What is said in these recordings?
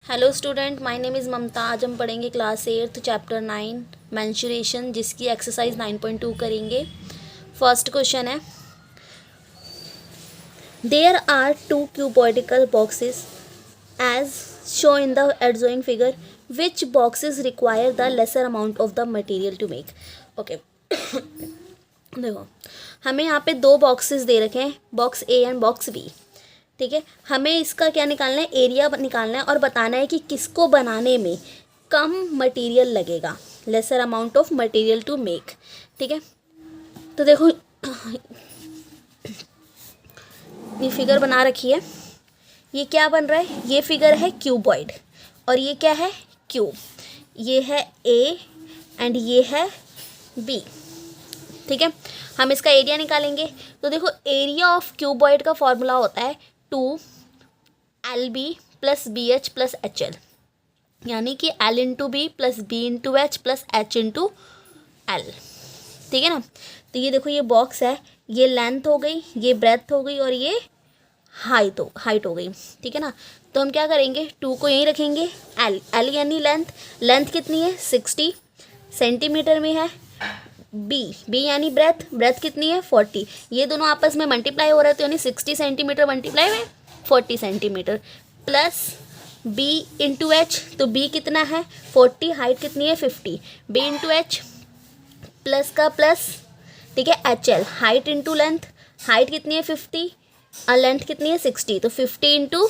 Hello student, my name is Mamta. आज हम पढ़ेंगे क्लास 8 चैप्टर 9 मेंस्ट्रुएशन, जिसकी एक्सरसाइज 9.2 करेंगे। फर्स्ट क्वेश्चन है, there are two cuboidical boxes as show in the adjoining figure, which boxes require the lesser amount of the material to make. Okay, देखो हमें यहाँ पे दो बॉक्सेस दे रखे हैं, box A and box B. ठीक है, हमें इसका क्या निकालना है, एरिया निकालना है और बताना है कि किसको बनाने में कम मटेरियल लगेगा, lesser amount of material to make. ठीक है, तो देखो ये फिगर बना रखी है। ये क्या बन रहा है, ये फिगर है क्यूबॉइड और ये क्या है, क्यूब। ये है ए एंड ये है बी। ठीक है, हम इसका एरिया निकालेंगे। तो देखो एरिया ऑफ क्यूबॉइड का फॉर्मूला होता है 2LB plus BH plus HL, यानी कि L into B plus B into H plus H into L। ठीक है ना। तो ये देखो ये बॉक्स है, ये लेंथ हो गई, ये ब्रेथ हो गई और ये हाइट हो गई। ठीक है ना। तो हम क्या करेंगे, 2 को यहीं रखेंगे, L यानी लेंथ कितनी है 60 सेंटीमीटर में है। बी यानी ब्रेथ कितनी है 40। ये दोनों आपस में मल्टीप्लाई हो रहे थे, यानी 60 सेंटीमीटर मल्टीप्लाई में 40 centimetre plus B into H. तो बी कितना है 40, हाइट कितनी है 50, बी इंटू एच प्लस का प्लस। ठीक है, H L height into length, height कितनी है 50 और लेंथ कितनी है 60, तो 50 इंटू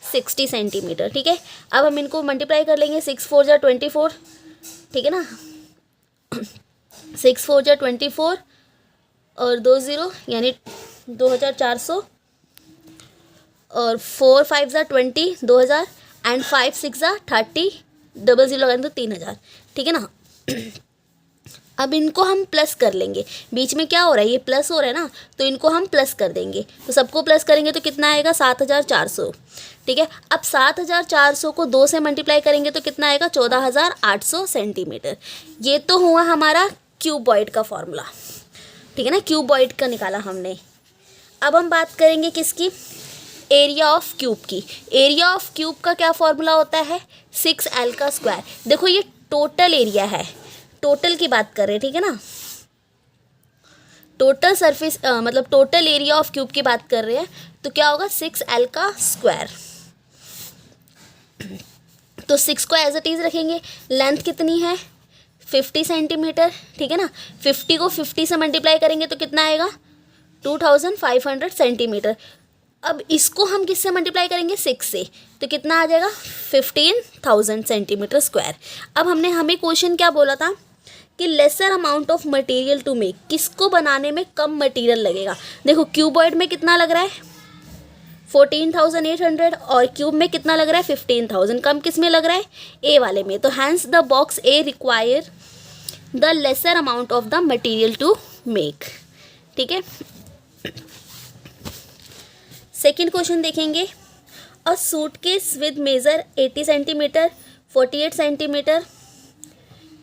60 सेंटीमीटर। ठीक है, अब हम इनको मल्टीप्लाई कर लेंगे, 6 4 जा 24। ठीक है ना, 6 4 जा 24 और 2 0 यानी 2400 और 4 5 जा 20 2000 एंड 5 6 जा 30, डबल 0 लगाएंगे तो 3000। ठीक है ना। अब इनको हम प्लस कर लेंगे, बीच में क्या हो रहा है, ये प्लस हो रहा है ना, तो इनको हम प्लस कर देंगे। तो सबको प्लस करेंगे तो कितना आएगा 7400। ठीक है, अब 7400 को 2 से मल्टीप्लाई करेंगे तो कितना आएगा 14800 सेंटीमीटर। ये तो हुआ हमारा क्यूबॉइड का फॉर्मूला। ठीक है ना, क्यूबॉइड का निकाला हमने। अब हम बात करेंगे किसकी, एरिया ऑफ क्यूब की। एरिया ऑफ क्यूब का क्या फॉर्मूला होता है, 6L का स्क्वायर। देखो ये टोटल एरिया है, टोटल की बात कर रहे हैं। ठीक है ना, टोटल सरफेस मतलब टोटल एरिया ऑफ क्यूब की बात कर रहे हैं, तो क्या होगा 6L का स्क्वायर। तो 6 को एज इट इज रखेंगे। लेंथ कितनी है 50 सेंटीमीटर। ठीक है ना, 50 को 50 से मल्टीप्लाई करेंगे तो कितना आएगा 2500 सेंटीमीटर। अब इसको हम किससे मल्टीप्लाई करेंगे 6 से, तो कितना आ जाएगा 15000 सेंटीमीटर स्क्वायर। अब हमें क्वेश्चन क्या बोला था कि lesser amount of material to make, किसको बनाने में कम मटेरियल लगेगा। देखो क्यूबॉइड में कितना लग रहा है 14800 और क्यूब में कितना लग रहा है 15000। कम किस में लग रहा है, ए वाले में। तो hence the box A require the lesser amount of the material to make. ठीक है, सेकेंड क्वेश्चन देखेंगे। A suitcase with measure 80 centimetre 48 centimetre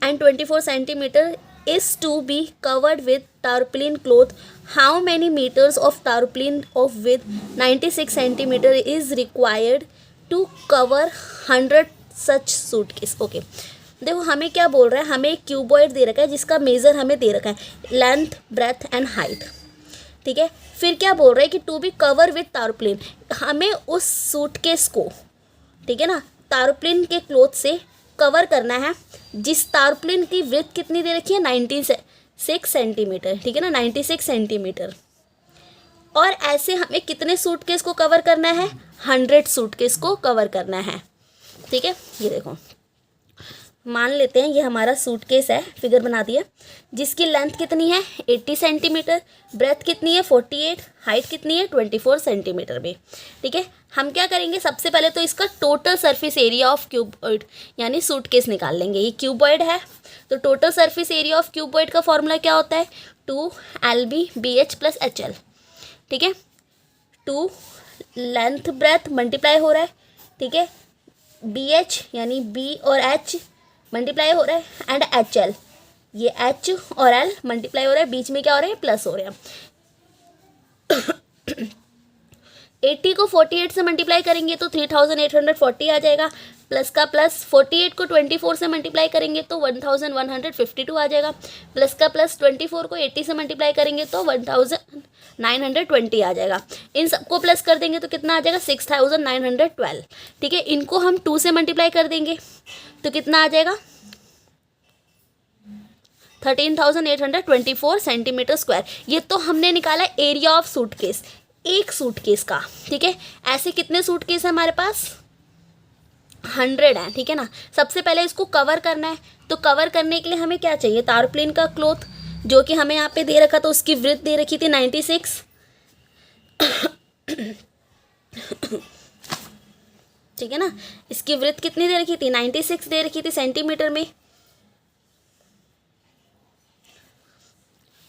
and 24 centimeter is to be covered with tarpaulin cloth. How many meters of tarpaulin of width 96 centimeter is required to cover 100 such suitcase? Okay, देखो हमें क्या बोल रहा है, हमें एक cuboid दे रखा है जिसका मेज़र हमें दे रखा है, लेंथ ब्रेथ एंड हाइट। ठीक है, फिर क्या बोल रहा है कि टू बी कवर विथ तारप्लिन, हमें उस सूटकेस को, ठीक है ना, तारप्लिन के क्लोथ से कवर करना है, जिस तारप्लिन की विड्थ कितनी दे रखी है 96 सेंटीमीटर। ठीक है ना, 96 सेंटीमीटर। और ऐसे हमें कितने सूटकेस को कवर करना है, 100 सूटकेस को कवर करना है। ठीक है, ये देखो मान लेते हैं ये हमारा सूटकेस है, फिगर बना दिया, जिसकी लेंथ कितनी है 80 सेंटीमीटर, ब्रेथ कितनी है 48, हाइट कितनी है 24 सेंटीमीटर में। ठीक है, हम क्या करेंगे, सबसे पहले तो इसका total surface area of cuboid यानी सूटकेस निकाल लेंगे। ये क्यूबॉइड है तो total surface area of cuboid का फॉर्मूला क्या होता है 2LB BH प्लस HL। ठीक है, 2 लेंथ ब्रेथ मल्टीप्लाई हो रहा है। ठीक है, BH यानी B और H मल्टीप्लाई हो रहा है एंड HL, ये H और L मल्टीप्लाई हो रहा है, बीच में क्या हो रहा है प्लस हो रहा है। 80 को 48 से मल्टीप्लाई करेंगे तो 3840 आ जाएगा, प्लस का प्लस 48 को 24 से मल्टीप्लाई करेंगे तो 1152 आ जाएगा, प्लस का प्लस 24 को 80 से मल्टीप्लाई करेंगे तो 1920 आ जाएगा। इन सबको प्लस कर देंगे तो कितना आ जाएगा 6912। ठीक है, इनको हम 2 से मल्टीप्लाई कर देंगे तो कितना आ जाएगा 13,824 सेंटीमीटर स्क्वायर। ये तो हमने निकाला एरिया ऑफ सूटकेस, एक सूटकेस का। ठीक है, ऐसे कितने सूटकेस है हमारे पास 100 है। ठीक है ना, सबसे पहले इसको कवर करना है, तो कवर करने के लिए हमें क्या चाहिए, तारप्लेन का क्लॉथ, जो कि हमें यहाँ पे दे रखा था, उसकी विड्थ दे रखी थी 96। ठीक है ना, इसकी विड्थ कितनी दे रखी थी 96 दे रखी थी सेंटीमीटर में।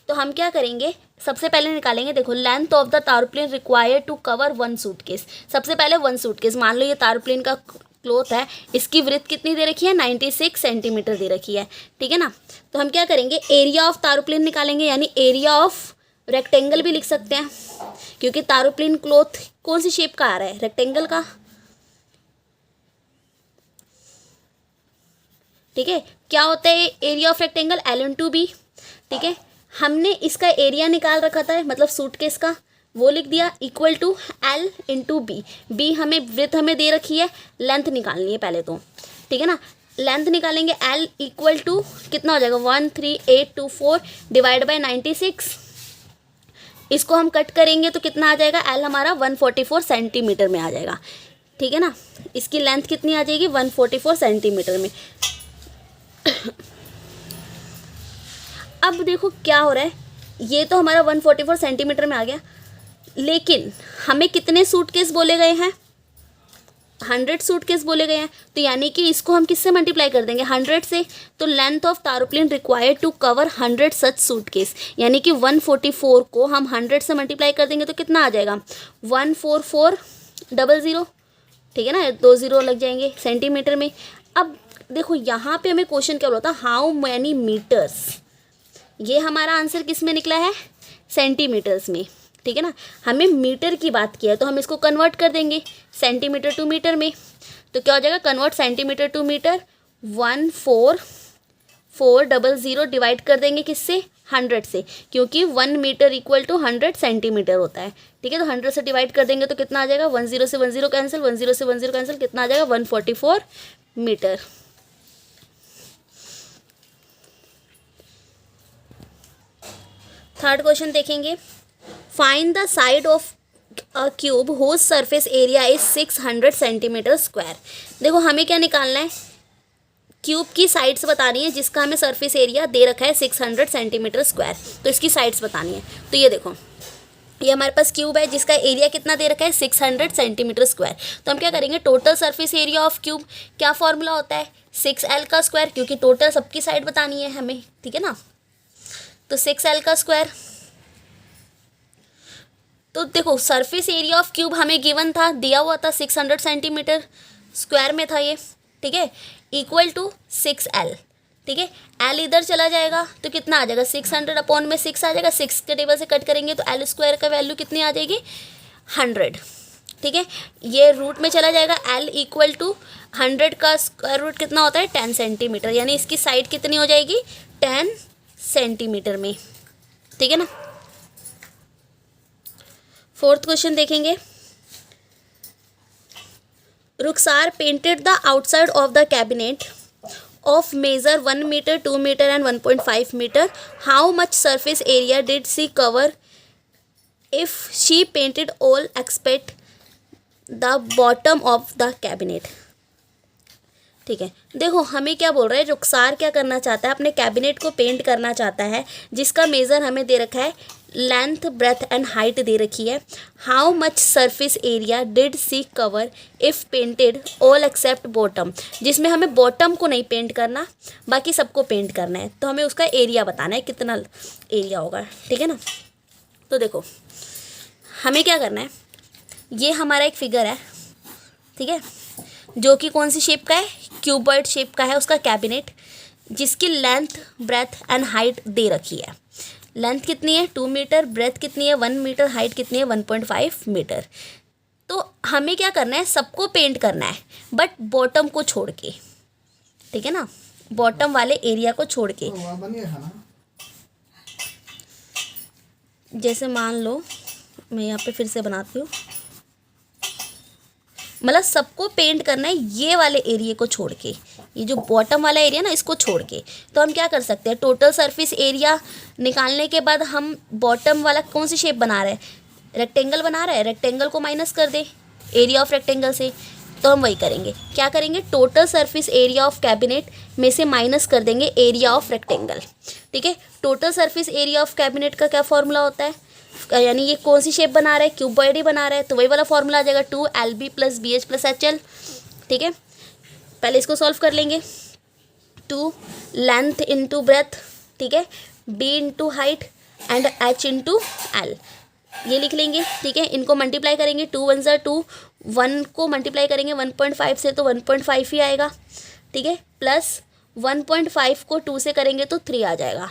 तो हम क्या करेंगे, सबसे पहले निकालेंगे, देखो length of the tarpaulin required to cover 1 suitcase. सबसे पहले 1 सूटकेस, मान लो ये तारप्लेन का क्लॉथ है, इसकी विड्थ कितनी दे रखी है 96 सेंटीमीटर दे रखी है। ठीक है ना, तो हम क्या करेंगे, एरिया ऑफ तारप्लेन निकालेंगे, यानी एरिया ऑफ रेक्टेंगल भी लिख सकते हैं, क्योंकि तारप्लेन क्लॉथ कौन सी शेप का आ रहा है, रेक्टेंगल का। ठीक है, क्या होता है एरिया ऑफ रेक्टेंगल, L/B। ठीक है, हमने इसका एरिया निकाल रखा था, मतलब सूटकेस का, वो लिख दिया इक्वल टू L/B। बी हमें विड्थ हमें दे रखी है, लेंथ निकालनी है पहले तो। ठीक है ना, लेंथ निकालेंगे, L इक्वल टू कितना हो जाएगा 13824 डिवाइड बाई 96। इसको हम कट करेंगे तो कितना आ जाएगा, L हमारा 144 सेंटीमीटर में आ जाएगा। ठीक है ना, इसकी लेंथ कितनी आ जाएगी 144 सेंटीमीटर में। अब देखो क्या हो रहा है, ये तो हमारा 144 सेंटीमीटर में आ गया, लेकिन हमें कितने सूटकेस बोले गए हैं, 100 सूटकेस बोले गए हैं। तो यानी कि इसको हम किससे मल्टीप्लाई कर देंगे 100 से। तो length of tarpaulin required to cover 100 such suitcase, यानी कि 144 को हम 100 से मल्टीप्लाई कर देंगे तो कितना आ जाएगा 14400। ठीक है ना, 2 0 लग जाएंगे सेंटीमीटर में। अब देखो यहाँ पे हमें क्वेश्चन क्या बोला था, हाउ मैनी मीटर्स, ये हमारा आंसर किस में निकला है सेंटीमीटर्स में। ठीक है ना, हमें मीटर की बात की है, तो हम इसको कन्वर्ट कर देंगे सेंटीमीटर टू मीटर में। तो क्या हो जाएगा, convert centimetre to metre, 14400 divide कर देंगे किससे 100 से, क्योंकि 1 मीटर इक्वल टू 100 सेंटीमीटर होता है। ठीक है, तो 100 से डिवाइड कर देंगे तो कितना आ जाएगा, 10 से 10 कैंसिल, 10 से 10 कैंसिल, कितना आ जाएगा 144 मीटर। थर्ड क्वेश्चन देखेंगे, find the side of a cube whose surface area is 600 centimetre square. देखो हमें क्या निकालना है, क्यूब की साइड्स बतानी है जिसका हमें सरफेस एरिया दे रखा है 600 सेंटीमीटर स्क्वायर। तो इसकी साइड्स बतानी है। तो ये देखो, ये हमारे पास क्यूब है जिसका एरिया कितना दे रखा है 600 सेंटीमीटर स्क्वायर। तो हम क्या करेंगे, total surface area of cube, क्या फॉर्मूला होता है 6L का स्क्वायर, क्योंकि टोटल सबकी साइड बतानी है हमें। ठीक है ना, तो 6L का स्क्वायर। तो देखो सरफेस एरिया ऑफ क्यूब हमें गिवन था, दिया हुआ था 600 सेंटीमीटर स्क्वायर में था ये। ठीक है, इक्वल टू 6L। ठीक है, L इधर चला जाएगा तो कितना आ जाएगा 600 अपॉन में 6 आ जाएगा, 6 के टेबल से कट करेंगे तो L स्क्वायर का वैल्यू कितनी आ जाएगी 100। ठीक है, ये रूट में चला जाएगा, L इक्वल टू 100 का स्क्वायर रूट कितना होता है 10 सेंटीमीटर, यानी इसकी साइड कितनी हो जाएगी 10 सेंटीमीटर में। ठीक है ना, फोर्थ क्वेश्चन देखेंगे, Rukhsar painted the outside of the cabinet of measure 1 meter, 2 meter and 1.5 meter. How much surface area did she cover if she painted all except the bottom of the cabinet? ठीक है, देखो हमें क्या बोल रहा है, रुखसार क्या करना चाहता है, अपने कैबिनेट को पेंट करना चाहता है, जिसका मेज़र हमें दे रखा है, लेंथ ब्रेथ एंड हाइट दे रखी है। How much surface area did she cover if painted all except bottom, जिसमें हमें बॉटम को नहीं पेंट करना, बाकी सबको पेंट करना है। तो हमें उसका एरिया बताना है कितना एरिया होगा। ठीक है ना, तो देखो हमें क्या करना है, ये हमारा एक फिगर है। ठीक है, जो कि कौन सी शेप का है, क्यूबॉइड शेप का है उसका कैबिनेट, जिसकी लेंथ ब्रेथ एंड हाइट दे रखी है। लेंथ कितनी है 2 मीटर, ब्रेथ कितनी है 1 मीटर, हाइट कितनी है 1.5 मीटर। तो तो हमें क्या करना है, सबको पेंट करना है बट बॉटम को छोड़ के, ठीक है ना, बॉटम वाले एरिया को छोड़ के। जैसे मान लो मैं यहाँ पे फिर से बनाती हूँ, मतलब सबको पेंट करना है ये वाले एरिया को छोड़ के, ये जो बॉटम वाला एरिया ना इसको छोड़ के। तो हम क्या कर सकते हैं, टोटल सरफेस एरिया निकालने के बाद हम बॉटम वाला कौन सी शेप बना रहे हैं, रेक्टेंगल बना रहे हैं, रेक्टेंगल को माइनस कर दे एरिया ऑफ रेक्टेंगल से। तो हम वही करेंगे, क्या करेंगे, total surface area of cabinet में से माइनस कर देंगे एरिया ऑफ रेक्टेंगल, ठीक है। Total surface area of cabinet का क्या फॉर्मूला होता है, यानी ये कौन सी शेप बना रहा है, क्यूबॉइड ही बना रहा है, तो वही वाला फॉर्मूला आ जाएगा 2LB + BH + HL, ठीक है। पहले इसको सॉल्व कर लेंगे, 2 लेंथ इंटू ब्रेथ, ठीक है, B into height and H into L, ये लिख लेंगे, ठीक है। इनको मल्टीप्लाई करेंगे, 2 1 ज़ा 2, 1 को मल्टीप्लाई करेंगे 1.5 से तो 1.5 ही आएगा, ठीक है, प्लस 1.5 को 2 से करेंगे तो 3 आ जाएगा,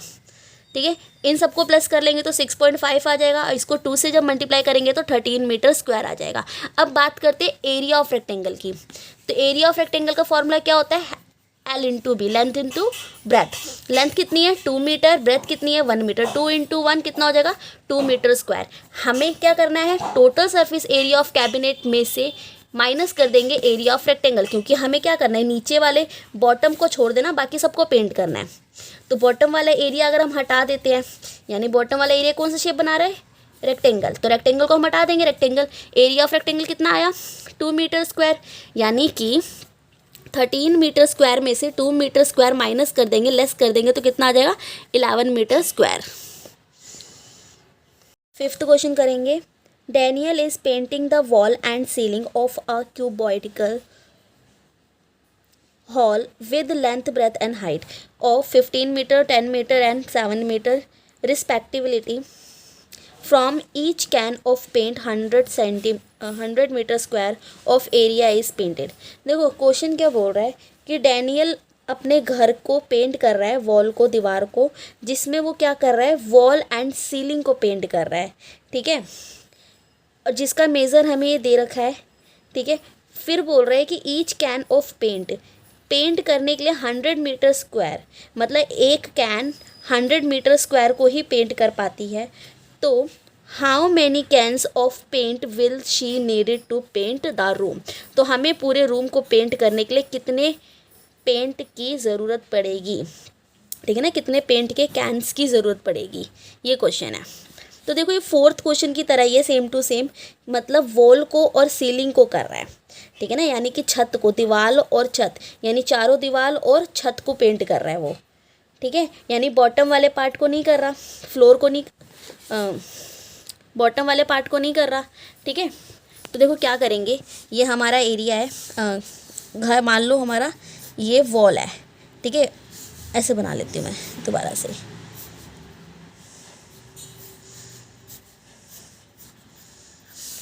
ठीक है। इन सबको प्लस कर लेंगे तो 6.5 आ जाएगा, और इसको 2 से जब मल्टीप्लाई करेंगे तो 13 मीटर स्क्वायर आ जाएगा। अब बात करते हैं एरिया ऑफ रेक्टेंगल की। तो एरिया ऑफ रेक्टेंगल का फॉर्मूला क्या होता है, L into B, length into breadth. Length कितनी है 2 मीटर, ब्रेथ कितनी है 1 मीटर, 2 इंटू 1 कितना हो जाएगा 2 मीटर स्क्वायर। हमें क्या करना है, total surface area of cabinet में से माइनस कर देंगे एरिया ऑफ रेक्टेंगल, क्योंकि हमें क्या करना है, नीचे वाले बॉटम को छोड़ देना, बाकी सबको पेंट करना है। तो बॉटम वाला एरिया अगर हम हटा देते हैं, यानी बॉटम वाला एरिया कौन सा शेप बना रहा है, रेक्टेंगल, तो रेक्टेंगल को हम हटा देंगे, रेक्टेंगल एरिया ऑफ रेक्टेंगल कितना आया 2 मीटर स्क्वायर, यानी कि 13 मीटर स्क्वायर में से 2 मीटर स्क्वायर माइनस कर देंगे, लेस कर देंगे तो कितना आ जाएगा 11 मीटर स्क्वायर। 5th क्वेश्चन करेंगे, Daniel is painting the wall and ceiling of a cuboidical hall with length, breadth and height of 15 meter, 10 meter and 7 meter respectively. From each can of paint 100 meter square of area is painted. देखो question क्या बोल रहा है कि Daniel अपने घर को paint कर रहा है, वॉल को, दीवार को, जिसमें वो क्या कर रहा है, वॉल एंड सीलिंग को पेंट कर रहा है, ठीक है, और जिसका मेज़र हमें ये दे रखा है, ठीक है। फिर बोल रहा है कि ईच कैन ऑफ पेंट करने के लिए 100 मीटर स्क्वायर, मतलब एक कैन 100 मीटर स्क्वायर को ही पेंट कर पाती है। तो how many cans of paint will she needed to paint the room, तो हमें पूरे रूम को पेंट करने के लिए कितने पेंट की ज़रूरत पड़ेगी, ठीक है ना, कितने पेंट के कैन्स की ज़रूरत पड़ेगी, ये क्वेश्चन है। तो देखो ये 4th क्वेश्चन की तरह ये सेम टू सेम, मतलब वॉल को और सीलिंग को कर रहा है, ठीक है ना, यानी कि छत को, दीवार और छत, यानी चारों दीवार और छत को पेंट कर रहा है वो, ठीक है, यानी बॉटम वाले पार्ट को नहीं कर रहा, फ्लोर को नहीं, बॉटम वाले पार्ट को नहीं कर रहा, ठीक है। तो देखो क्या करेंगे, ये हमारा एरिया है, घर मान लो हमारा ये वॉल है, ठीक है, ऐसे बना लेती हूँ मैं दोबारा से,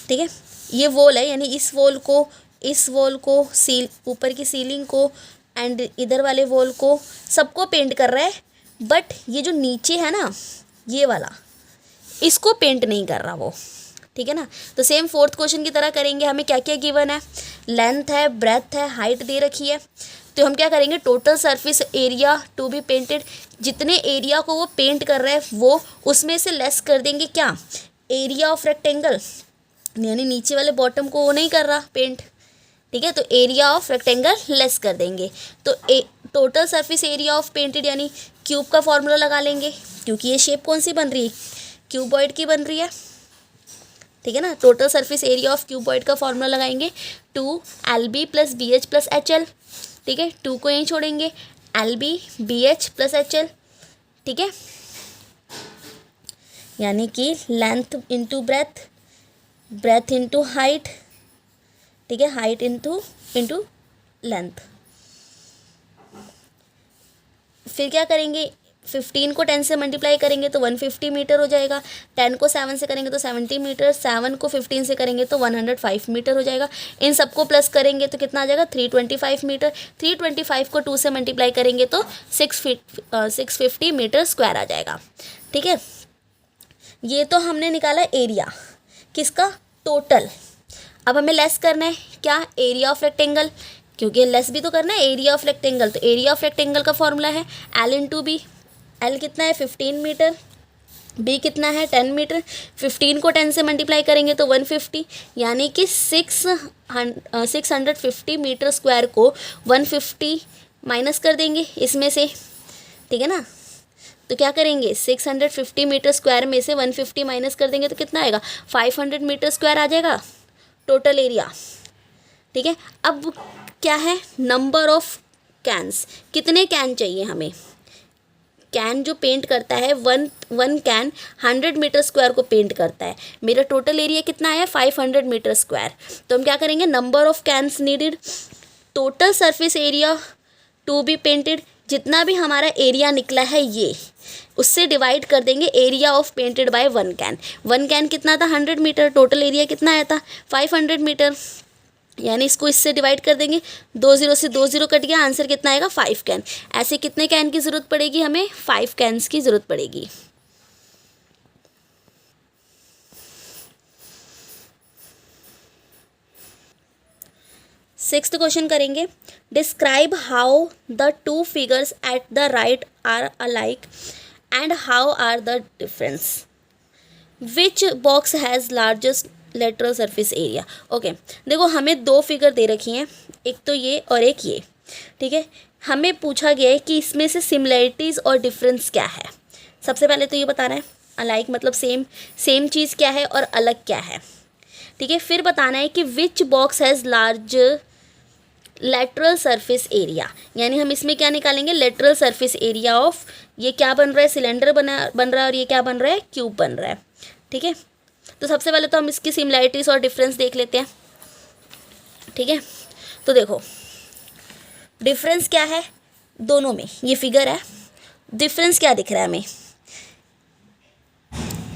ठीक है, ये वॉल है, यानी इस वॉल को सील, ऊपर की सीलिंग को एंड इधर वाले वॉल को सबको पेंट कर रहा है, बट ये जो नीचे है ना ये वाला, इसको पेंट नहीं कर रहा वो, ठीक है ना। तो सेम 4th क्वेश्चन की तरह करेंगे, हमें क्या क्या गिवन है, लेंथ है, ब्रेथ है, हाइट दे रखी है। तो हम क्या करेंगे, total surface area to be painted, जितने एरिया को वो पेंट कर रहा है वो उसमें से लेस कर देंगे क्या, एरिया ऑफ रेक्टेंगल, यानी नीचे वाले बॉटम को वो नहीं कर रहा पेंट, ठीक है, तो एरिया ऑफ रेक्टेंगल लेस कर देंगे। तो total surface area of painted यानी क्यूब का फॉर्मूला लगा लेंगे, क्योंकि ये शेप कौन सी बन रही है, क्यूबॉइड की बन रही है, ठीक है ना। Total surface area of cuboid का फॉर्मूला लगाएंगे 2LB + BH + HL, ठीक है, 2 को यहीं छोड़ेंगे, LB BH + HL, ठीक है, यानी कि length into breath, breath into height, ठीक है, हाइट इंटू लेंथ। फिर क्या करेंगे, 15 को 10 से मल्टीप्लाई करेंगे तो 150 मीटर हो जाएगा, 10 को 7 से करेंगे तो 70 मीटर, 7 को 15 से करेंगे तो 105 मीटर हो जाएगा। इन सबको प्लस करेंगे तो कितना आ जाएगा 325 मीटर, 325 को 2 से मल्टीप्लाई करेंगे तो 650 मीटर स्क्वायर आ जाएगा, ठीक है। ये तो हमने निकाला एरिया किसका, टोटल। अब हमें लेस करना है क्या, एरिया ऑफ रेक्टेंगल, क्योंकि लेस भी तो करना है एरिया ऑफ रेक्टेंगल। तो एरिया ऑफ रेक्टेंगल का फॉर्मूला है एल इंटू बी। एल कितना है 15 मीटर, बी कितना है 10 मीटर। 15 को 10 से मल्टीप्लाई करेंगे तो 150, यानी कि 650 मीटर स्क्वायर को 150 माइनस कर देंगे इसमें से, ठीक है ना। तो क्या करेंगे, 650 मीटर स्क्वायर में से 150 माइनस कर देंगे तो कितना आएगा, 500 मीटर स्क्वायर आ जाएगा टोटल एरिया, ठीक है। अब क्या है, नंबर ऑफ कैन्स, कितने कैन चाहिए हमें। कैन जो पेंट करता है, वन कैन 100 मीटर स्क्वायर को पेंट करता है। मेरा टोटल एरिया कितना आया 500 मीटर स्क्वायर। तो हम क्या करेंगे, number of cans needed, total surface area to be painted, जितना भी हमारा एरिया निकला है ये, उससे डिवाइड कर देंगे area of painted by one can. One can कितना था 100 मीटर, टोटल एरिया कितना आया था 500 मीटर, यानी इसको इससे डिवाइड कर देंगे, 2 0 से 2 0 कट गया, आंसर कितना आएगा 5 कैन। ऐसे कितने कैन की ज़रूरत पड़ेगी हमें, 5 कैन्स की ज़रूरत पड़ेगी। सिक्स्थ क्वेश्चन करेंगे, describe how the two figures at the right are alike and how are the difference, which box has largest lateral surface area. Okay, देखो हमें दो फिगर दे रखी हैं, एक तो ये और एक ये, ठीक है। हमें पूछा गया है कि इसमें से सिमिलैरिटीज़ और डिफरेंस क्या है। सबसे पहले तो ये बताना है अलाइक मतलब सेम चीज़ क्या है और अलग क्या है, ठीक है। फिर बताना है कि विच box has large lateral surface area, यानी हम इसमें क्या निकालेंगे, लेटरल सरफेस एरिया ऑफ, ये क्या बन रहा है, सिलेंडर बन रहा है और ये क्या बन रहा है, क्यूब बन रहा है, ठीक है। तो सबसे पहले तो हम इसकी सिमिलैरिटीज़ और डिफरेंस देख लेते हैं, ठीक है। तो देखो डिफरेंस क्या है दोनों में, ये फिगर है, डिफरेंस क्या दिख रहा है हमें,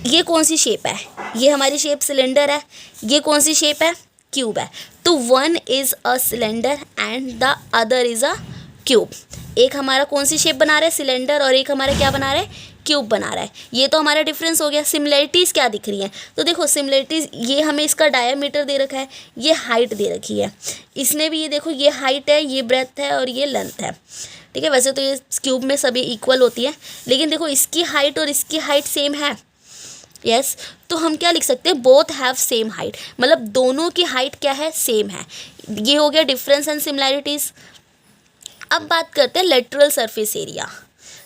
ये कौन सी शेप है, ये हमारी शेप सिलेंडर है, ये कौन सी शेप है, क्यूब है। तो one is a cylinder and the other is a cube. एक हमारा कौन सी शेप बना रहा है, सिलेंडर, और एक हमारा क्या बना रहा है, क्यूब बना रहा है। ये तो हमारा डिफरेंस हो गया। सिमिलैरिटीज़ क्या दिख रही हैं, तो देखो सिमिलैरिटीज़, ये हमें इसका डायमीटर दे रखा है, ये हाइट दे रखी है, इसमें भी ये देखो ये हाइट है, ये ब्रेथ है और ये लेंथ है, ठीक है। वैसे तो ये क्यूब में सभी इक्वल होती है, लेकिन देखो इसकी हाइट और इसकी हाइट सेम है, यस। तो हम क्या लिख सकते हैं, बोथ हैव सेम हाइट, मतलब दोनों की हाइट क्या है, सेम है। ये हो गया डिफरेंस एंड सिमिलैरिटीज़। अब बात करते हैं लेटरल सरफेस एरिया,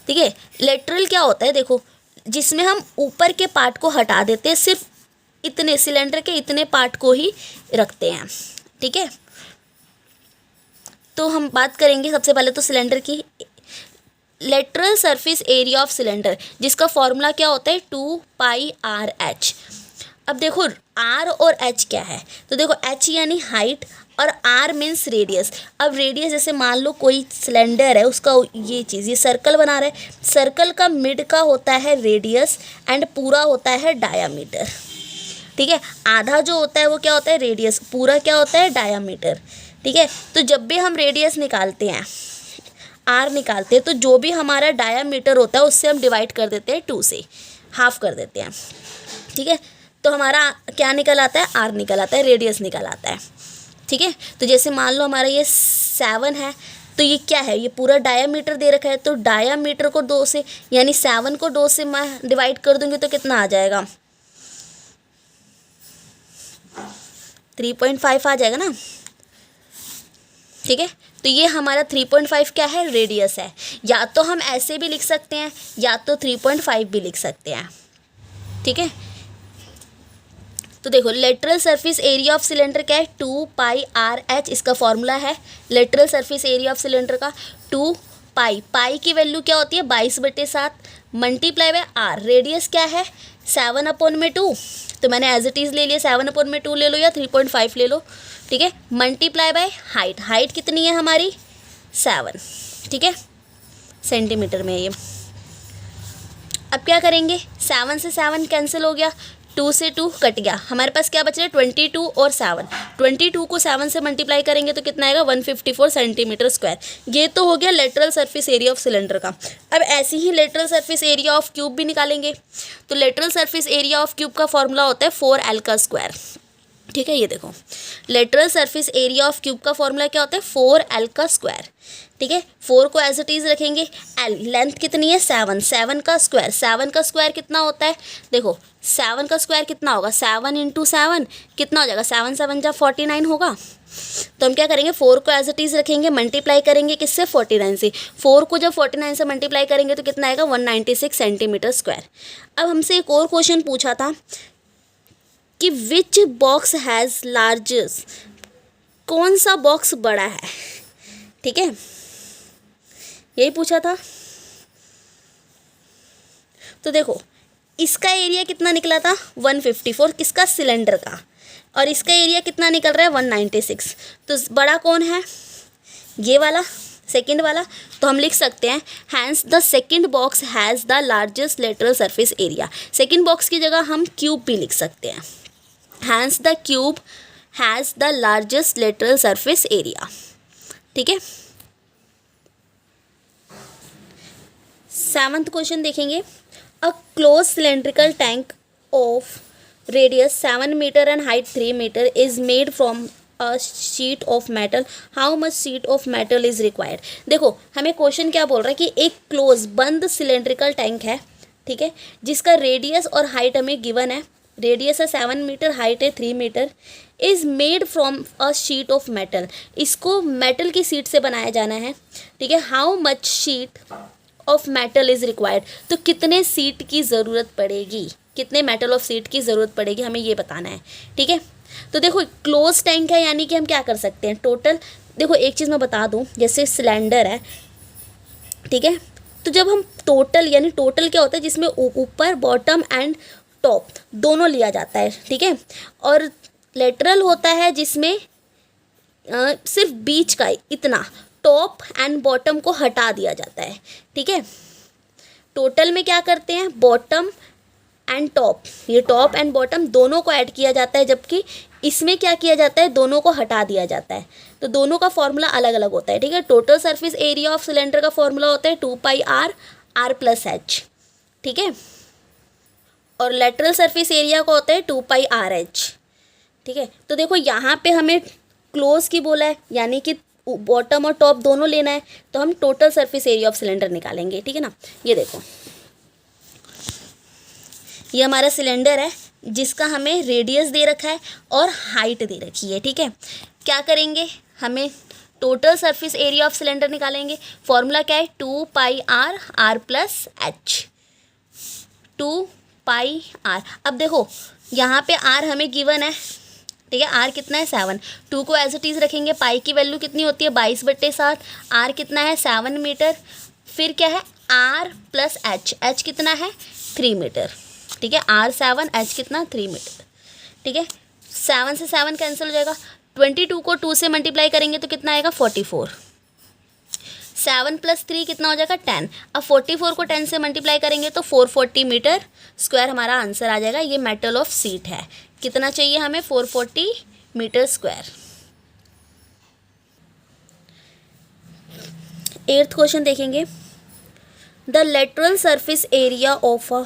ठीक है। लेटरल क्या होता है, देखो जिसमें हम ऊपर के पार्ट को हटा देते हैं, सिर्फ इतने सिलेंडर के इतने पार्ट को ही रखते हैं, ठीक है। तो हम बात करेंगे सबसे पहले तो सिलेंडर की, lateral surface area of cylinder, जिसका फॉर्मूला क्या होता है 2πRh। अब देखो R और H क्या है, तो देखो H यानी हाइट और R मीन्स रेडियस। अब रेडियस जैसे मान लो कोई सिलेंडर है, उसका ये चीज़, ये सर्कल बना रहा है, सर्कल का मिड का होता है रेडियस एंड पूरा होता है डायामीटर, ठीक है। आधा जो होता है वो क्या होता है, रेडियस, पूरा क्या होता है, डायामीटर, ठीक है। तो जब भी हम रेडियस निकालते हैं, R निकालते हैं, तो जो भी हमारा डायामीटर होता है उससे हम डिवाइड कर देते हैं 2 से, हाफ कर देते हैं, ठीक है। तो हमारा क्या निकल आता है, R निकल आता है, रेडियस निकल आता है, ठीक है। तो जैसे मान लो हमारा ये 7 है, तो ये क्या है, ये पूरा डायामीटर दे रखा है, तो डायामीटर को 2 से, यानी 7 को 2 से मैं डिवाइड कर दूंगी तो कितना आ जाएगा, 3.5 आ जाएगा ना, ठीक है। तो ये हमारा 3.5 क्या है, रेडियस है। या तो हम ऐसे भी लिख सकते हैं या तो 3.5 भी लिख सकते हैं, ठीक है। तो देखो lateral surface area of cylinder क्या है, 2πRh, इसका फॉर्मूला है lateral surface area of cylinder का 2π। पाई की वैल्यू क्या होती है 22/7 मल्टीप्लाई बाय R। रेडियस क्या है 7/2, तो मैंने एज इट इज़ ले लिया, 7/2 ले लो या 3.5 ले लो, ठीक है। मल्टीप्लाई बाय हाइट, हाइट कितनी है हमारी 7, ठीक है, सेंटीमीटर में ये। अब क्या करेंगे, 7 से 7 कैंसिल हो गया, 2 से 2 कट गया, हमारे पास क्या बच रहा है 22 और 7। 22 को 7 से मल्टीप्लाई करेंगे तो कितना आएगा 154 सेंटीमीटर स्क्वायर। ये तो हो गया lateral surface area of cylinder का। अब ऐसे ही lateral surface area of cube भी निकालेंगे। तो lateral surface area of cube का फॉर्मूला होता है 4L का स्क्वायर, ठीक है, ये देखो lateral surface area of cube का फॉर्मूला क्या होता है 4L का स्क्वायर। ठीक है, 4 को एज इट इज़ रखेंगे, L लेंथ कितनी है 7, 7 का स्क्वायर, 7 का स्क्वायर कितना होता है, देखो 7 का स्क्वायर कितना होगा 7 × 7 कितना हो जाएगा 7 7 जा 49 होगा। तो हम क्या करेंगे 4 को एज इट इज़ रखेंगे, मल्टीप्लाई करेंगे किससे 49 से, 4 को जब 49 से मल्टीप्लाई करेंगे तो कितना आएगा 196 सेंटीमीटर स्क्वायर। अब हमसे एक और क्वेश्चन पूछा था कि विच बॉक्स हैज़ लार्जेस्ट, कौन सा बॉक्स बड़ा है। ठीक है, यही पूछा था। तो देखो इसका एरिया कितना निकला था 154 किसका सिलेंडर का, और इसका एरिया कितना निकल रहा है 196। तो बड़ा कौन है ये वाला सेकंड वाला। तो हम लिख सकते हैं hence the second box has the largest lateral surface area. Second box की जगह हम क्यूब भी लिख सकते हैं, hence the cube has the largest lateral surface area. ठीक है, 7th क्वेश्चन देखेंगे। A close cylindrical tank of radius 7 metre and height 3 metre is made from a sheet of metal, how much sheet of metal is required. देखो हमें question क्या बोल रहा है कि एक क्लोज बंद सिलेंड्रिकल टैंक है, ठीक है, जिसका रेडियस और हाइट हमें गिवन है, रेडियस है 7 मीटर, हाइट है 3 metre, is made from a sheet of metal, इसको मेटल की शीट से बनाया जाना है। ठीक है, how much sheet of metal is required, तो कितने सीट की ज़रूरत पड़ेगी, कितने मेटल ऑफ सीट की ज़रूरत पड़ेगी, हमें ये बताना है। ठीक है, तो देखो क्लोज टैंक है यानी कि हम क्या कर सकते हैं टोटल, देखो एक चीज़ मैं बता दूं, जैसे सिलेंडर है, ठीक है, तो जब हम टोटल यानी टोटल क्या होता है जिसमें ऊपर बॉटम एंड टॉप दोनों लिया जाता है। ठीक है, और लेटरल होता है जिसमें सिर्फ बीच का इतना टॉप एंड बॉटम को हटा दिया जाता है। ठीक है, टोटल में क्या करते हैं बॉटम एंड टॉप, ये टॉप एंड बॉटम दोनों को ऐड किया जाता है, जबकि इसमें क्या किया जाता है दोनों को हटा दिया जाता है। तो दोनों का फॉर्मूला अलग अलग होता है। ठीक है, total surface area of cylinder का फॉर्मूला होता है 2πr r+h। ठीक है, और लेटरल सरफेस एरिया का होता है 2πrh। ठीक है, तो देखो यहाँ पे हमें क्लोज की बोला है यानी कि बॉटम और टॉप दोनों लेना है, तो हम total surface area of cylinder निकालेंगे। ठीक है ना, ये देखो ये हमारा सिलेंडर है जिसका हमें रेडियस दे रखा है और हाइट दे रखी है। ठीक है, क्या करेंगे हमें total surface area of cylinder निकालेंगे, फॉर्मूला क्या है 2πr r+h, 2πr। अब देखो यहाँ पे r हमें गिवन है, ठीक है, r कितना है 7, 2 को एज इट इज़ रखेंगे, पाई की वैल्यू कितनी होती है 22/7, r कितना है 7 मीटर, फिर क्या है r+h, h कितना है 3 मीटर। ठीक है, r 7 h कितना 3 मीटर। ठीक है, 7 से 7 कैंसिल हो जाएगा, 22 को 2 से मल्टीप्लाई करेंगे तो कितना आएगा 44, 7 + 3 कितना हो जाएगा 10। अब 44 को 10 से मल्टीप्लाई करेंगे तो 440 मीटर स्क्वायर हमारा आंसर आ जाएगा। ये मेटल ऑफ सीट है, कितना चाहिए हमें 440 मीटर स्क्वायर। 8th क्वेश्चन देखेंगे। The lateral surface area of a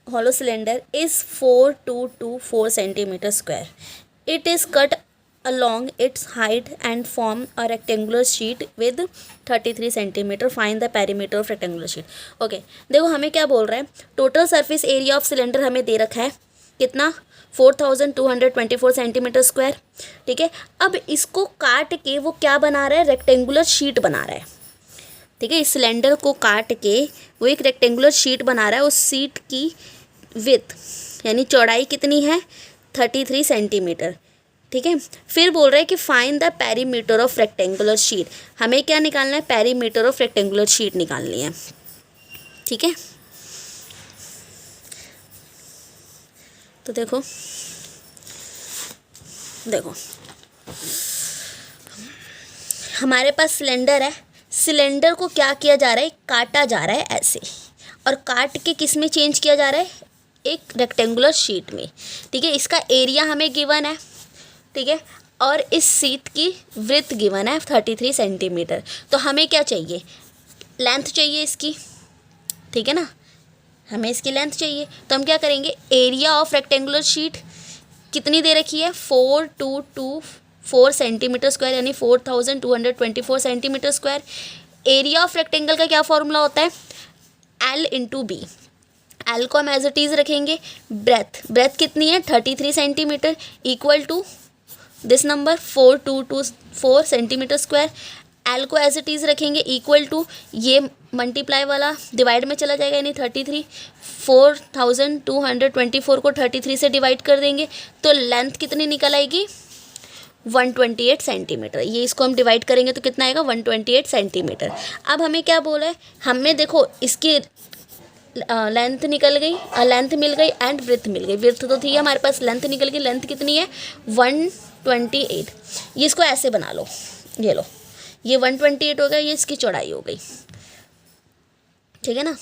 hollow cylinder is 4224 centimeter square. It is cut along its height and form a rectangular sheet with 33 centimeter. Find the perimeter of rectangular sheet. Okay, देखो हमें क्या बोल रहा है, total surface area of cylinder हमें दे रखा है कितना 4224 सेंटीमीटर स्क्वायर। ठीक है, अब इसको काट के वो क्या बना रहा है रेक्टेंगुलर शीट बना रहा है। ठीक है, इस सिलेंडर को काट के वो एक रेक्टेंगुलर शीट बना रहा है, उस शीट की विथ यानी चौड़ाई कितनी है 33 सेंटीमीटर। ठीक है, फिर बोल रहा है कि find the perimeter of rectangular sheet, हमें क्या निकालना है पेरीमीटर ऑफ रेक्टेंगुलर शीट निकालनी है। ठीक है, तो देखो हमारे पास सिलेंडर है, सिलेंडर को क्या किया जा रहा है काटा जा रहा है ऐसे, और काट के किस में चेंज किया जा रहा है एक रेक्टेंगुलर शीट में। ठीक है, इसका एरिया हमें गिवन है, ठीक है, और इस शीट की विड्थ गिवन है 33 सेंटीमीटर। तो हमें क्या चाहिए लेंथ चाहिए इसकी, ठीक है ना, हमें इसकी लेंथ चाहिए। तो हम क्या करेंगे एरिया ऑफ रेक्टेंगुलर शीट कितनी दे रखी है 4224 सेंटीमीटर स्क्वायर यानी 4224 centimetre square. Area of rectangle का क्या फॉर्मूला होता है L इंटू बी। एल को हम एज इट इज़ रखेंगे। ब्रेथ कितनी है 33 centimetre equal to this number 4224 centimetre square. L को एज इट इज़ रखेंगे इक्वल टू ये मल्टीप्लाई वाला डिवाइड में चला जाएगा यानी 33 4224 को 33 से डिवाइड कर देंगे तो लेंथ कितनी निकल आएगी 128 सेंटीमीटर। ये इसको हम डिवाइड करेंगे तो कितना आएगा 128 सेंटीमीटर। अब हमें क्या बोला है, हमें देखो इसकी लेंथ निकल गई, लेंथ मिल गई एंड ब्रेथ मिल गई। ब्रेथ तो थी हमारे पास, लेंथ निकल गई। लेंथ कितनी है 128। ये इसको ऐसे बना लो, ये लो, ये 128 हो गया, ये इसकी चौड़ाई हो गई, ठीक है ना।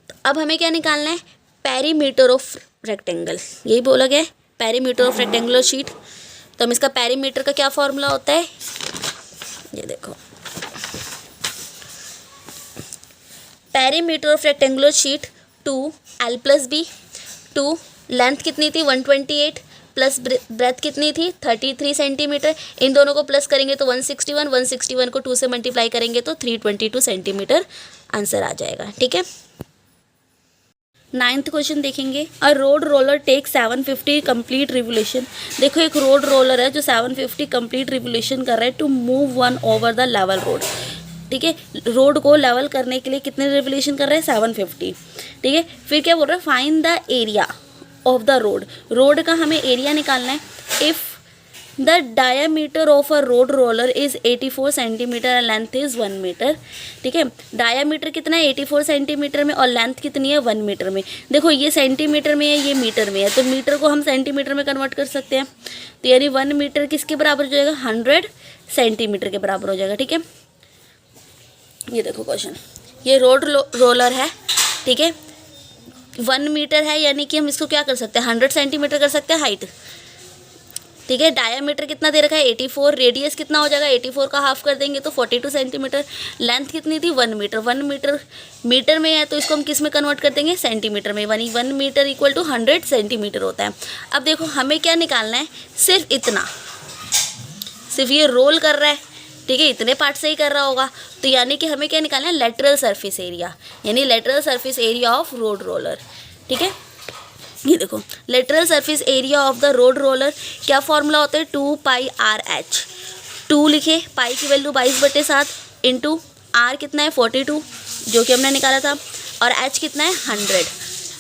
तो अब हमें क्या निकालना है पेरीमीटर ऑफ रेक्टेंगल। यही बोला गया है पेरीमीटर ऑफ रेक्टेंगुलर शीट। तो हम इसका पेरीमीटर का क्या फॉर्मूला होता है, ये देखो, perimeter of rectangular sheet 2L plus B. 2 length कितनी थी 128 प्लस ब्रेथ कितनी थी 33 सेंटीमीटर। इन दोनों को प्लस करेंगे तो 161 को 2 से मल्टीप्लाई करेंगे तो 322 सेंटीमीटर आंसर आ जाएगा, ठीक है। 9th क्वेश्चन देखेंगे। A road roller take 750 complete revolution. देखो एक रोड रोलर है जो 750 कंप्लीट रिवोल्यूशन कर रहा है to move one over the level road, ठीक है। रोड को लेवल करने के लिए कितने रिवोल्यूशन कर रहे हैं 750, ठीक है। फिर क्या बोल रहा है find the area of the road. Road का हमें एरिया निकालना है। If the diameter of a road roller is 84 centimetre and length is 1 metre, ठीक है। डायामीटर कितना है 84 सेंटीमीटर में और लेंथ कितनी है 1 मीटर में। देखो ये सेंटीमीटर में है, ये मीटर में है, तो मीटर को हम सेंटीमीटर में कन्वर्ट कर सकते हैं। तो यानी 1 मीटर किसके बराबर हो जाएगा 100 सेंटीमीटर के बराबर हो जाएगा, ठीक है। ये देखो क्वेश्चन, ये रोड रोलर है, ठीक है। 1 मीटर है यानी कि हम इसको क्या कर सकते हैं 100 सेंटीमीटर कर सकते हैं हाइट, ठीक है। डायामीटर कितना दे रखा है 84। रेडियस कितना हो जाएगा 84 का हाफ कर देंगे तो 42 सेंटीमीटर। लेंथ कितनी थी 1 मीटर। 1 मीटर मीटर में है तो इसको हम किस में कन्वर्ट कर देंगे सेंटीमीटर में। 1 मीटर इक्वल टू 100 सेंटीमीटर होता है। अब देखो हमें क्या निकालना है, सिर्फ इतना, सिर्फ ये रोल कर रहा है, ठीक है, इतने पार्ट से ही कर रहा होगा। तो यानी कि हमें क्या निकालना है लेटरल सरफेस एरिया, यानी lateral surface area of road roller, ठीक है। ये देखो lateral surface area of the road roller क्या फॉर्मूला होता है 2πRH। 2 लिखे, पाई की वैल्यू 22/7 इंटू आर कितना है 42 जो कि हमने निकाला था, और एच कितना है 100,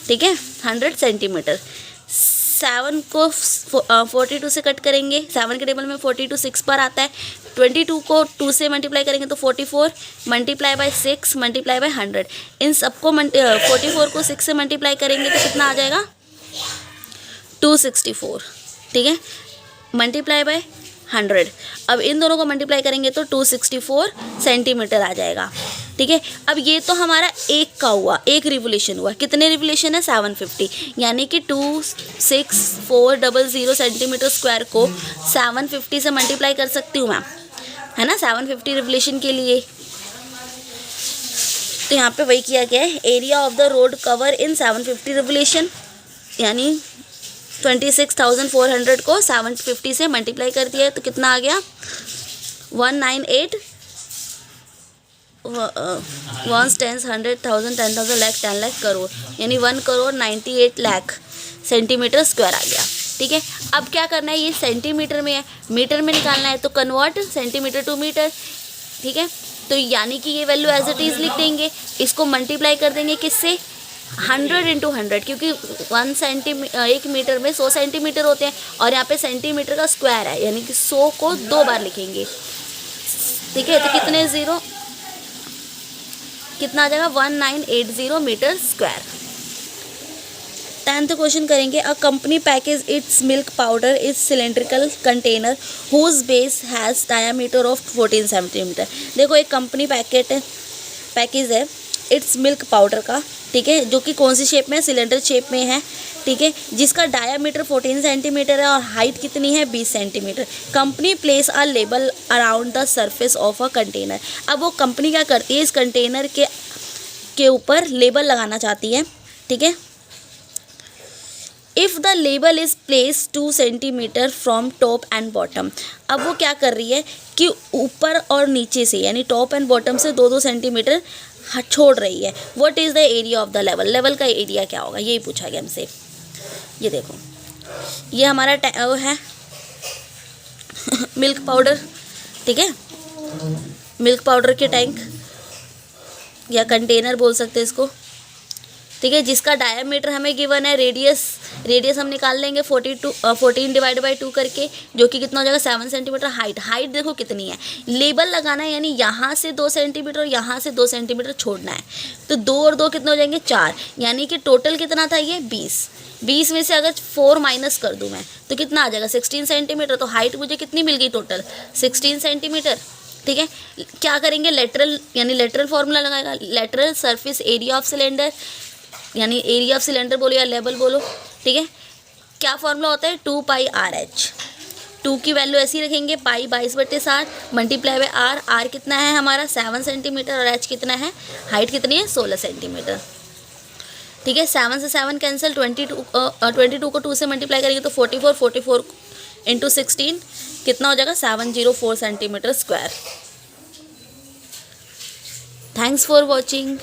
ठीक है, 100 सेंटीमीटर। 7 को 42 से कट करेंगे, 7 के टेबल में 42 6 पर आता है। 22 को 2 से मल्टीप्लाई करेंगे तो 44 मल्टीप्लाई बाय 6 मल्टीप्लाई बाय 100। इन सबको 44 को 6 से मल्टीप्लाई करेंगे तो कितना आ जाएगा 264, ठीक है, मल्टीप्लाई बाय 100। अब इन दोनों को मल्टीप्लाई करेंगे तो 264 सेंटीमीटर आ जाएगा, ठीक है। अब ये तो हमारा एक का हुआ, एक रिवोल्यूशन हुआ। कितने रिवोल्यूशन है 750, यानी कि 26400 सेंटीमीटर स्क्वायर को 750 से मल्टीप्लाई कर सकती हूँ मैम, है ना, 750 रिवोल्यूशन के लिए। तो यहाँ पे वही किया गया है, area of the road cover in 750 revolution, यानी 26,400 को 750 से मल्टीप्लाई कर दिया है तो कितना आ गया 198 1 10 100,000 10,000 लाख 10 लाख करोड़, यानी 1,98,00,000 सेंटीमीटर स्क्वायर आ गया, ठीक है। अब क्या करना है, ये सेंटीमीटर में है, मीटर में निकालना है तो कन्वर्ट सेंटीमीटर टू मीटर, ठीक है। तो यानी कि ये वैल्यू एज इट इज़ लिख देंगे, इसको मल्टीप्लाई कर देंगे किससे 100 × 100, क्योंकि 1 मीटर में 100 सेंटीमीटर होते हैं और यहाँ पे सेंटीमीटर का स्क्वायर है, यानी कि 100 को 2 बार लिखेंगे, ठीक है। तो कितने ज़ीरो, कितना आ जाएगा 1980 मीटर स्क्वायर। 10th क्वेश्चन करेंगे। A company package it's milk powder is cylindrical container whose base has diameter of 14 centimetre. देखो एक कंपनी पैकेज है इट्स मिल्क पाउडर का, ठीक है, जो कि कौन सी शेप में है, सिलेंडर शेप में है, ठीक है, जिसका डायामीटर 14 सेंटीमीटर है और हाइट कितनी है 20 centimetre. Company place a label around the surface of a container. अब वो कंपनी क्या करती है, इस कंटेनर के ऊपर लेबल लगाना चाहती है, ठीक है। If the label is place 2 centimetre from top and bottom. अब वो क्या कर रही है कि ऊपर और नीचे से यानी टॉप एंड बॉटम से 2-2 सेंटीमीटर छोड़ रही है। What is the area of the level, level का एरिया क्या होगा, यही पूछा गया हमसे। ये देखो, ये हमारा वो है मिल्क पाउडर, ठीक है, मिल्क पाउडर के टैंक या कंटेनर बोल सकते हैं इसको, ठीक है, जिसका डायमीटर हमें गिवन है, रेडियस हम निकाल लेंगे 14 डिवाइड बाई 2 करके, जो कि कितना हो जाएगा 7 सेंटीमीटर। हाइट देखो कितनी है, लेबल लगाना है यानी यहाँ से 2 सेंटीमीटर और यहाँ से 2 सेंटीमीटर छोड़ना है, तो 2 और 2 कितने हो जाएंगे 4, यानी कि टोटल कितना था ये 20 में से अगर 4 माइनस कर दूँ मैं तो कितना आ जाएगा 16 सेंटीमीटर। तो हाइट मुझे कितनी मिल गई टोटल 16 सेंटीमीटर, ठीक है। क्या करेंगे, लेटरल यानी लेटरल फार्मूला लगाएगा, lateral surface area of cylinder यानी एरिया ऑफ सिलेंडर बोलो या लेवल बोलो, ठीक है। क्या फार्मूला होता है 2 पाई आर एच, 2 की वैल्यू ऐसी रखेंगे, पाई 22/60 मल्टीप्लाई बाय आर, आर कितना है हमारा 7 सेंटीमीटर और एच कितना है, हाइट कितनी है 16 सेंटीमीटर, ठीक है। 7 से 7 कैंसिल, 22 को 2 से मल्टीप्लाई करेंगे तो 44 इंटू 16 कितना हो जाएगा 704 centimetre square. Thanks for watching.